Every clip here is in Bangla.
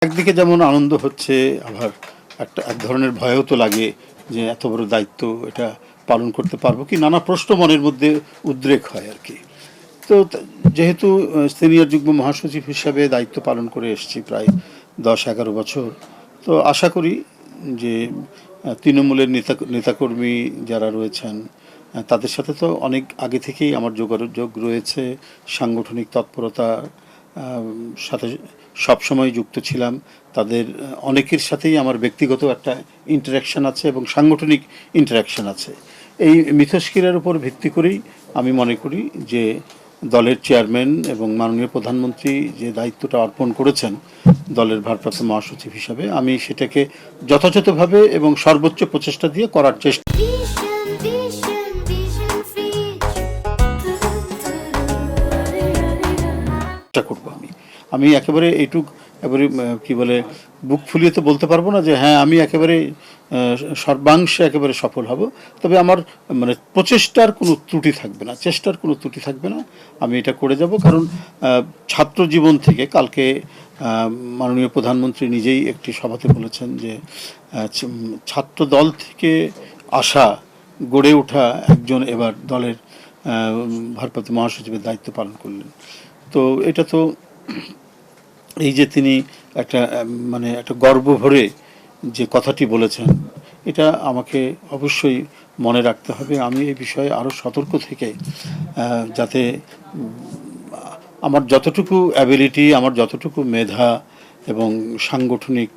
একদিকে যেমন আনন্দ হচ্ছে, আবার এক ধরনের ভয়ও তো লাগে যে এত বড় দায়িত্ব এটা পালন করতে পারবো কি, নানা প্রশ্ন মনের মধ্যে উদ্রেক হয় আর কি। তো যেহেতু সিনিয়র যুগ্ম মহাসচিব হিসাবে দায়িত্ব পালন করে এসেছি প্রায় 10-11 বছর, তো আশা করি যে তৃণমূলের নেতাকর্মী যারা রয়েছেন তাদের সাথে তো অনেক আগে থেকেই আমার যোগাযোগ রয়েছে, সাংগঠনিক তৎপরতা সাথে সবসময় যুক্ত ছিলাম। তাদের অনেকের সাথেই আমার ব্যক্তিগত একটা ইন্টারাকশান আছে এবং সাংগঠনিক ইন্টারাকশান আছে। এই মিথস্ক্রিয়ার উপর ভিত্তি করেই আমি মনে করি যে দলের চেয়ারম্যান এবং মাননীয় প্রধানমন্ত্রী যে দায়িত্বটা অর্পণ করেছেন দলের ভারপ্রাপ্ত মহাসচিব হিসাবে, আমি সেটাকে যথাযথভাবে এবং সর্বোচ্চ প্রচেষ্টা দিয়ে করার চেষ্টা করব। আমি একেবারে একেবারে কি বলে বুক ফুলিয়ে তো বলতে পারবো না যে হ্যাঁ আমি একেবারে সর্বাংশে একেবারে সফল হব, তবে আমার মানে প্রচেষ্টার কোনো ত্রুটি থাকবে না, চেষ্টার কোনো ত্রুটি থাকবে না। আমি এটা করে যাব, কারণ ছাত্র জীবন থেকে কালকে মাননীয় প্রধানমন্ত্রী নিজেই একটি সভাতে বলেছেন যে ছাত্র দল থেকে আসা গড়ে ওঠা একজন এবার দলের ভারপ্রাপ্ত মহাসচিবের দায়িত্ব পালন করলেন। তো এটা তো এই যে তিনি একটা মানে একটা গর্ব ভরে যে কথাটি বলেছেন, এটা আমাকে অবশ্যই মনে রাখতে হবে। আমি এই বিষয়ে আরও সতর্ক থেকে যাতে আমার যতটুকু অ্যাবিলিটি, আমার যতটুকু মেধা এবং সাংগঠনিক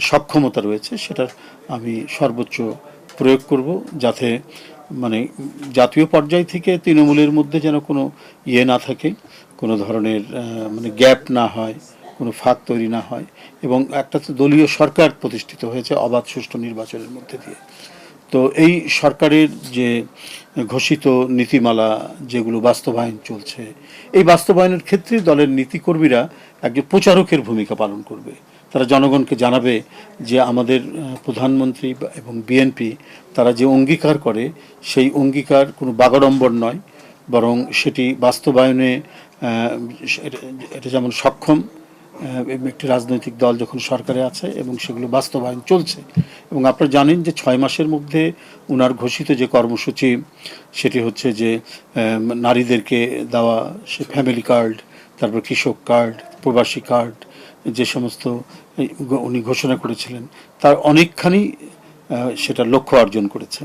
সক্ষমতা রয়েছে সেটার আমি সর্বোচ্চ প্রয়োগ করব, যাতে মানে জাতীয় পর্যায় থেকে তৃণমূলের মধ্যে যেন কোনো না থাকে, কোনো ধরনের মানে গ্যাপ না হয়, কোনো ফাঁক তৈরি না হয়, এবং একটা তো দলীয় সরকার প্রতিষ্ঠিত হয়েছে অবাধ সুষ্ঠু নির্বাচনের মধ্যে দিয়ে। তো এই সরকারের যে ঘোষিত নীতিমালা যেগুলো বাস্তবায়ন চলছে, এই বাস্তবায়নের ক্ষেত্রে দলের নীতিকর্মীরা একজন প্রচারকের ভূমিকা পালন করবে। তারা জনগণকে জানাবে যে আমাদের প্রধানমন্ত্রী এবং বিএনপি তারা যে অঙ্গীকার করে সেই অঙ্গীকার কোনো বাগাড়ম্বর নয়, বরং সেটি বাস্তবায়নে এটা যেমন সক্ষম একটি রাজনৈতিক দল যখন সরকারে আছে এবং সেগুলো বাস্তবায়ন চলছে। এবং আপনারা জানেন যে 6 মাসের মধ্যে ওনার ঘোষিত যে কর্মসূচি সেটি হচ্ছে যে নারীদেরকে দেওয়া সে ফ্যামিলি কার্ড, তারপর কৃষক কার্ড, প্রবাসী কার্ড, যে সমস্ত উনি ঘোষণা করেছিলেন তার অনেকখানি সেটা লক্ষ্য অর্জন করেছে।